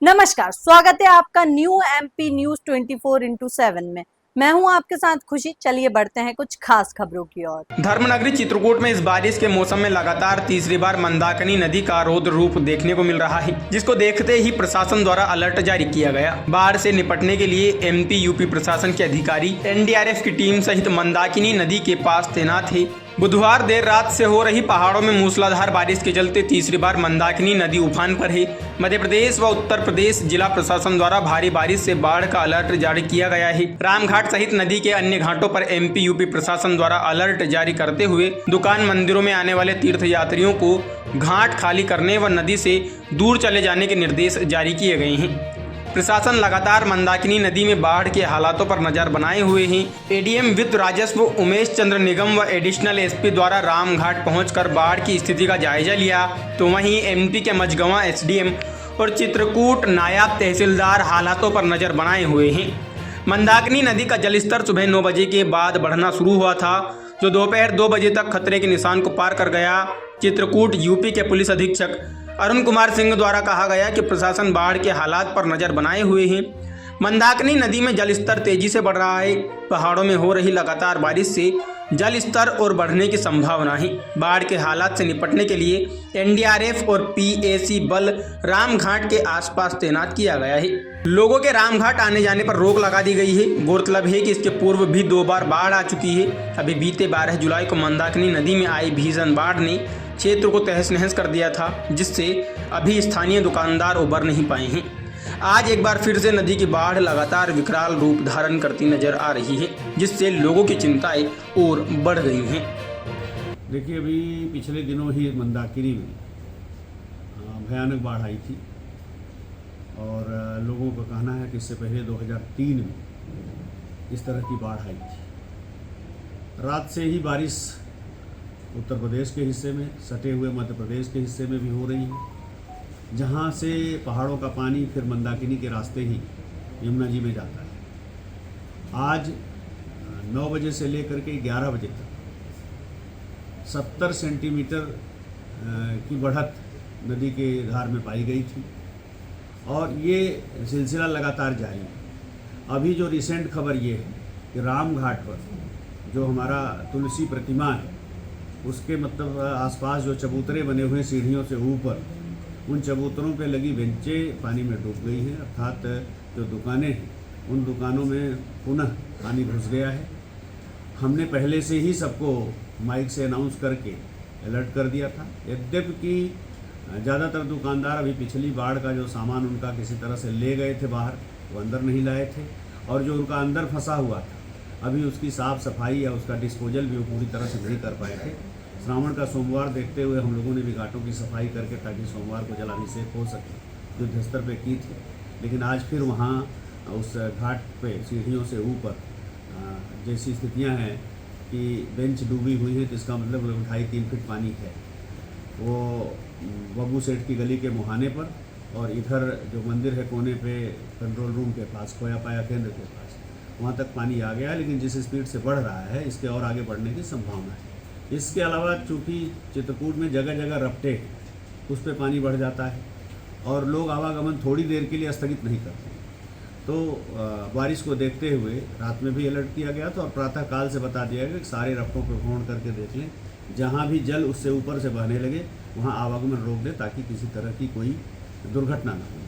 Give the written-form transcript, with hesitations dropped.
नमस्कार, स्वागत है आपका न्यू एमपी न्यूज 24x7 में। मैं हूं आपके साथ खुशी। चलिए बढ़ते हैं कुछ खास खबरों की ओर। धर्मनगरी चित्रकूट में इस बारिश के मौसम में लगातार तीसरी बार मंदाकिनी नदी का रौद्र रूप देखने को मिल रहा है, जिसको देखते ही प्रशासन द्वारा अलर्ट जारी किया गया। बाढ़ से निपटने के लिए एमपी यूपी प्रशासन के अधिकारी एनडीआरएफ की टीम सहित मंदाकिनी नदी के पास तैनात है। बुधवार देर रात से हो रही पहाड़ों में मूसलाधार बारिश के चलते तीसरी बार मंदाकिनी नदी उफान पर है। मध्य प्रदेश व उत्तर प्रदेश जिला प्रशासन द्वारा भारी बारिश से बाढ़ का अलर्ट जारी किया गया है। रामघाट सहित नदी के अन्य घाटों पर एमपी यूपी प्रशासन द्वारा अलर्ट जारी करते हुए दुकान मंदिरों में आने वाले तीर्थ यात्रियों को घाट खाली करने व नदी से दूर चले जाने के निर्देश जारी किए गए हैं। प्रशासन लगातार मंदाकिनी नदी में बाढ़ के हालातों पर नजर बनाए हुए हैं। एडीएम वित्त राजस्व उमेश चंद्र निगम व एडिशनल एसपी द्वारा रामघाट पहुंचकर बाढ़ की स्थिति का जायजा लिया, तो वहीं एमपी के मझगवां एसडीएम और चित्रकूट नायब तहसीलदार हालातों पर नजर बनाए हुए हैं। मंदाकिनी नदी का जलस्तर सुबह 9 बजे के बाद बढ़ना शुरू हुआ था, जो दोपहर 2 बजे तक खतरे के निशान को पार कर गया। चित्रकूट यूपी के पुलिस अधीक्षक अरुण कुमार सिंह द्वारा कहा गया कि प्रशासन बाढ़ के हालात पर नजर बनाए हुए हैं। मंदाकिनी नदी में जलस्तर तेजी से बढ़ रहा है। पहाड़ों में हो रही लगातार बारिश से जल स्तर और बढ़ने की संभावना है। बाढ़ के हालात से निपटने के लिए एनडीआरएफ और पीएसी बल रामघाट के आसपास तैनात किया गया है। लोगों के रामघाट आने जाने पर रोक लगा दी गई है। गौरतलब है कि इसके पूर्व भी 2 बार बाढ़ आ चुकी है। अभी बीते 12 जुलाई को मंदाकिनी नदी में आई भीषण बाढ़ ने क्षेत्र को तहस नहस कर दिया था, जिससे अभी स्थानीय दुकानदार उबर नहीं पाए हैं। आज एक बार फिर से नदी की बाढ़ लगातार विकराल रूप धारण करती नजर आ रही है, जिससे लोगों की चिंताएं और बढ़ गई हैं। देखिए, अभी पिछले दिनों ही मंदाकिनी में भयानक बाढ़ आई थी और लोगों का कहना है कि इससे पहले 2003 में इस तरह की बाढ़ आई थी। रात से ही बारिश उत्तर प्रदेश के हिस्से में, सटे हुए मध्य प्रदेश के हिस्से में भी हो रही है, जहाँ से पहाड़ों का पानी फिर मंदाकिनी के रास्ते ही यमुना जी में जाता है। आज 9 बजे से लेकर के 11 बजे तक 70 सेंटीमीटर की बढ़त नदी के धार में पाई गई थी और ये सिलसिला लगातार जारी है। अभी जो रिसेंट खबर ये है कि रामघाट पर जो हमारा तुलसी प्रतिमा है, उसके मतलब आसपास जो चबूतरे बने हुए सीढ़ियों से ऊपर, उन चबूतरों पे लगी बेंचें पानी में डूब गई हैं, अर्थात जो दुकानें हैं उन दुकानों में पुनः पानी घुस गया है। हमने पहले से ही सबको माइक से अनाउंस करके अलर्ट कर दिया था। यद्यपि कि ज़्यादातर दुकानदार अभी पिछली बाढ़ का जो सामान उनका किसी तरह से ले गए थे बाहर, वो अंदर नहीं लाए थे, और जो उनका अंदर फंसा हुआ था अभी उसकी साफ़ सफाई या उसका डिस्पोजल भी वो पूरी तरह से नहीं कर पाए थे। श्रावण का सोमवार देखते हुए हम लोगों ने भी घाटों की सफाई करके ताकि सोमवार को जलाभिषेक हो सके, युद्ध स्तर पे की थी। लेकिन आज फिर वहाँ उस घाट पे सीढ़ियों से ऊपर जैसी स्थितियाँ हैं कि बेंच डूबी हुई है, तो इसका मतलब 2.5-3 फीट पानी है। वो बब्बू सेठ की गली के मुहाने पर और इधर जो मंदिर है कोने पे कंट्रोल रूम के पास, खोया पाया केंद्र के पास, वहाँ तक पानी आ गया है। लेकिन जिस स्पीड से बढ़ रहा है इसके और आगे बढ़ने की संभावना है। इसके अलावा चूँकि चित्रकूट में जगह जगह रपटे हैं, उस पर पानी बढ़ जाता है और लोग आवागमन थोड़ी देर के लिए स्थगित नहीं करते। तो बारिश को देखते हुए रात में भी अलर्ट किया गया था और प्रातःकाल से बता दिया गया कि सारे रपटों पर भ्रमण करके देख लें, जहाँ भी जल उससे ऊपर से बहने लगे वहाँ आवागमन रोक दें ताकि किसी तरह की कोई दुर्घटना न हो।